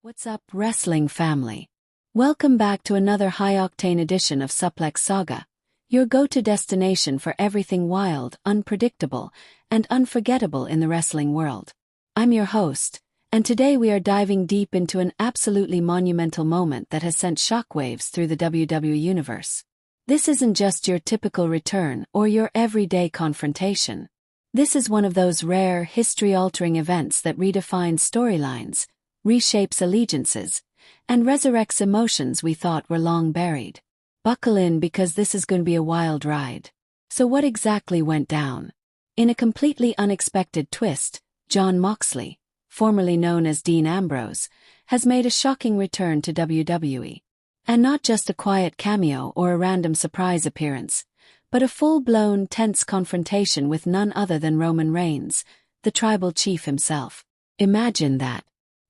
What's up, wrestling family? Welcome back to another high-octane edition of Suplex Saga, your go-to destination for everything wild, unpredictable, and unforgettable in the wrestling world. I'm your host, and today we are diving deep into an absolutely monumental moment that has sent shockwaves through the WWE universe. This isn't just your typical return or your everyday confrontation. This is one of those rare, history-altering events that redefines storylines, reshapes allegiances, and resurrects emotions we thought were long buried. Buckle in because this is going to be a wild ride. So what exactly went down? In a completely unexpected twist, Jon Moxley, formerly known as Dean Ambrose, has made a shocking return to WWE. And not just a quiet cameo or a random surprise appearance, but a full-blown, tense confrontation with none other than Roman Reigns, the tribal chief himself. Imagine that.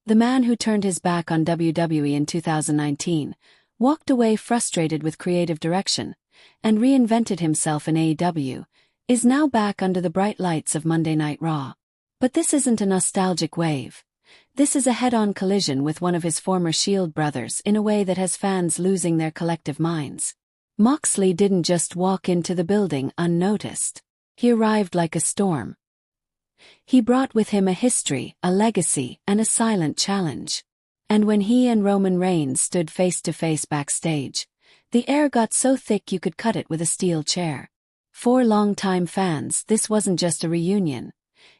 The man who turned his back on WWE in 2019, walked away frustrated with creative direction, and reinvented himself in AEW, is now back under the bright lights of Monday Night Raw. But this isn't a nostalgic wave. This is a head-on collision with one of his former Shield brothers in a way that has fans losing their collective minds. Moxley didn't just walk into the building unnoticed. He arrived like a storm. He brought with him a history, a legacy, and a silent challenge. And when he and Roman Reigns stood face-to-face backstage, the air got so thick you could cut it with a steel chair. For longtime fans, this wasn't just a reunion.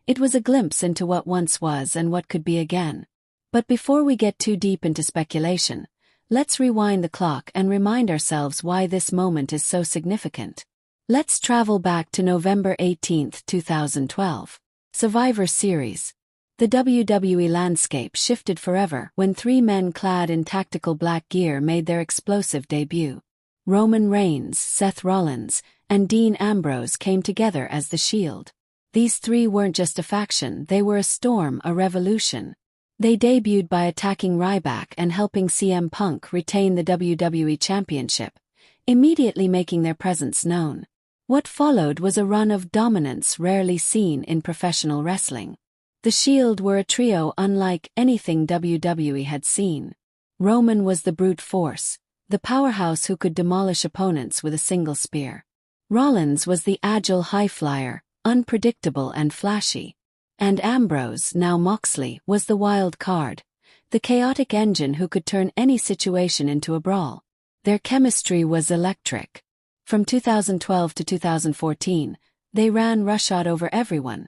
It was a glimpse into what once was and what could be again. But before we get too deep into speculation, let's rewind the clock and remind ourselves why this moment is so significant. Let's travel back to November 18, 2012. Survivor Series. The WWE landscape shifted forever when three men clad in tactical black gear made their explosive debut. Roman Reigns, Seth Rollins, and Dean Ambrose came together as the Shield. These three weren't just a faction, they were a storm, a revolution. They debuted by attacking Ryback and helping CM Punk retain the WWE Championship, immediately making their presence known. What followed was a run of dominance rarely seen in professional wrestling. The Shield were a trio unlike anything WWE had seen. Roman was the brute force, the powerhouse who could demolish opponents with a single spear. Rollins was the agile high-flyer, unpredictable and flashy. And Ambrose, now Moxley, was the wild card, the chaotic engine who could turn any situation into a brawl. Their chemistry was electric. From 2012 to 2014, they ran roughshod over everyone.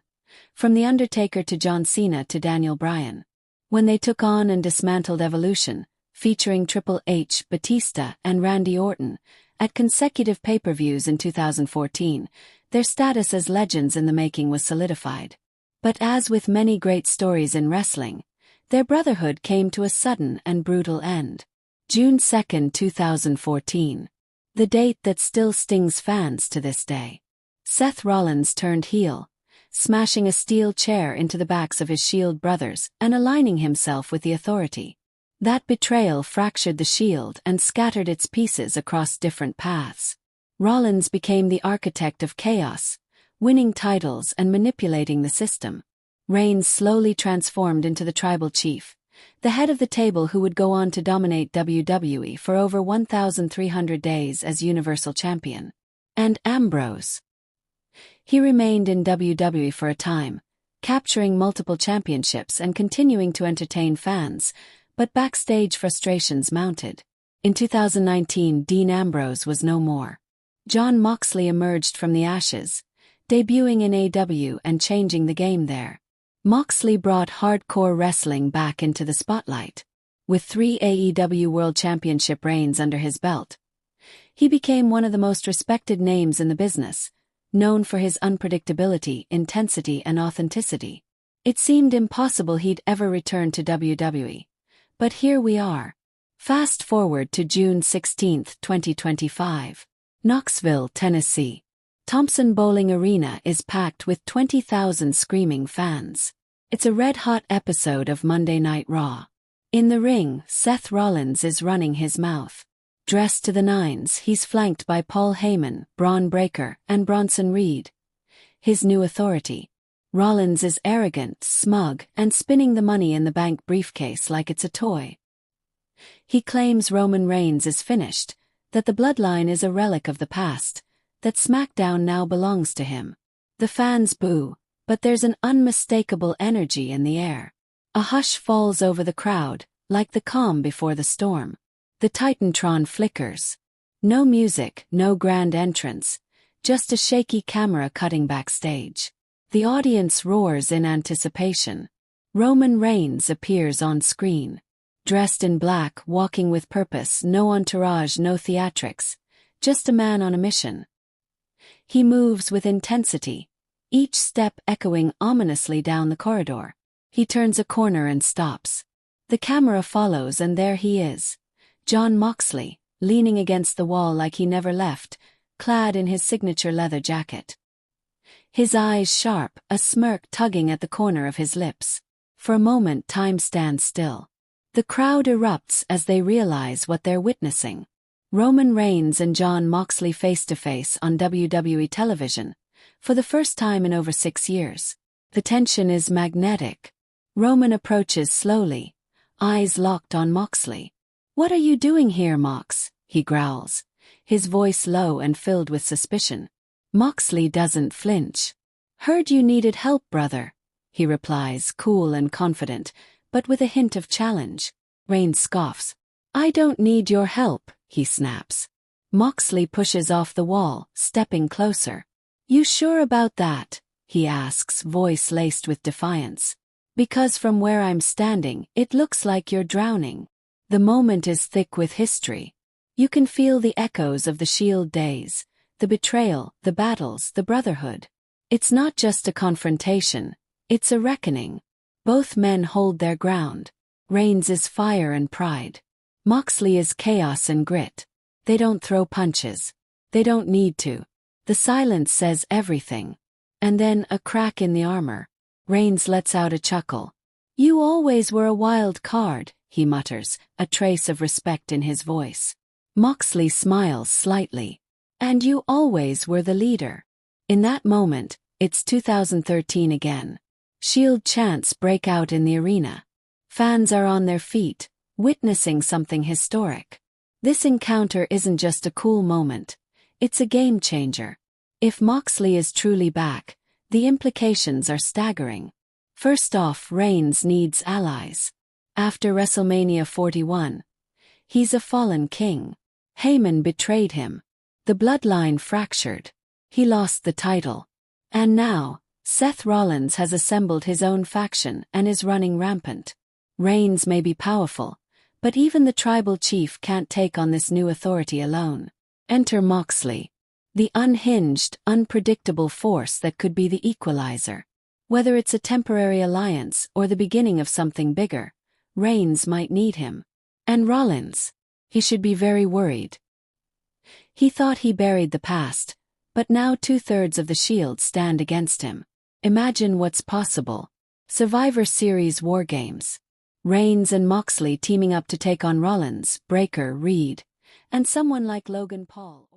From The Undertaker to John Cena to Daniel Bryan. When they took on and dismantled Evolution, featuring Triple H, Batista, and Randy Orton, at consecutive pay-per-views in 2014, their status as legends in the making was solidified. But as with many great stories in wrestling, their brotherhood came to a sudden and brutal end. June 2, 2014. The date that still stings fans to this day. Seth Rollins turned heel, smashing a steel chair into the backs of his Shield brothers and aligning himself with the Authority. That betrayal fractured the Shield and scattered its pieces across different paths. Rollins became the architect of chaos, winning titles and manipulating the system. Reigns slowly transformed into the tribal chief, the head of the table who would go on to dominate WWE for over 1,300 days as Universal Champion. And Ambrose. He remained in WWE for a time, capturing multiple championships and continuing to entertain fans, but backstage frustrations mounted. In 2019, Dean Ambrose was no more. Jon Moxley emerged from the ashes, debuting in AEW and changing the game there. Moxley brought hardcore wrestling back into the spotlight. With 3 AEW World Championship reigns under his belt, he became one of the most respected names in the business, known for his unpredictability, intensity, and authenticity. It seemed impossible he'd ever return to WWE. But here we are. Fast forward to June 16, 2025. Knoxville, Tennessee. Thompson Bowling Arena is packed with 20,000 screaming fans. It's a red-hot episode of Monday Night Raw. In the ring, Seth Rollins is running his mouth. Dressed to the nines, he's flanked by Paul Heyman, Braun Breaker, and Bronson Reed, his new Authority. Rollins is arrogant, smug, and spinning the money in the bank briefcase like it's a toy. He claims Roman Reigns is finished, that the bloodline is a relic of the past, that SmackDown now belongs to him. The fans boo, but there's an unmistakable energy in the air. A hush falls over the crowd, like the calm before the storm. The Titantron flickers. No music, no grand entrance, just a shaky camera cutting backstage. The audience roars in anticipation. Roman Reigns appears on screen. Dressed in black, walking with purpose, no entourage, no theatrics, just a man on a mission. He moves with intensity, each step echoing ominously down the corridor. He turns a corner and stops. The camera follows, and there he is. Jon Moxley, leaning against the wall like he never left, clad in his signature leather jacket. His eyes sharp, a smirk tugging at the corner of his lips. For a moment time stands still. The crowd erupts as they realize what they're witnessing. Roman Reigns and Jon Moxley face-to-face on WWE television, for the first time in over 6 years. The tension is magnetic. Roman approaches slowly, eyes locked on Moxley. "What are you doing here, Mox?" he growls, his voice low and filled with suspicion. Moxley doesn't flinch. "Heard you needed help, brother," he replies, cool and confident, but with a hint of challenge. Reigns scoffs. "I don't need your help," he snaps. Moxley pushes off the wall, stepping closer. "You sure about that?" he asks, voice laced with defiance. "Because from where I'm standing, it looks like you're drowning." The moment is thick with history. You can feel the echoes of the Shield days, the betrayal, the battles, the brotherhood. It's not just a confrontation, it's a reckoning. Both men hold their ground. Reigns is fire and pride. Moxley is chaos and grit. They don't throw punches. They don't need to. The silence says everything. And then a crack in the armor. Reigns lets out a chuckle. "You always were a wild card," he mutters, a trace of respect in his voice. Moxley smiles slightly. "And you always were the leader." In that moment, it's 2013 again. Shield chants break out in the arena. Fans are on their feet, witnessing something historic. This encounter isn't just a cool moment, it's a game changer. If Moxley is truly back, the implications are staggering. First off, Reigns needs allies. After WrestleMania 41, he's a fallen king. Heyman betrayed him. The bloodline fractured. He lost the title. And now, Seth Rollins has assembled his own faction and is running rampant. Reigns may be powerful, but even the tribal chief can't take on this new authority alone. Enter Moxley, the unhinged, unpredictable force that could be the equalizer. Whether it's a temporary alliance or the beginning of something bigger, Reigns might need him. And Rollins, he should be very worried. He thought he buried the past, but now 2/3 of the Shield stand against him. Imagine what's possible. Survivor Series War Games. Reigns and Moxley teaming up to take on Rollins, Breakker, Reed, and someone like Logan Paul.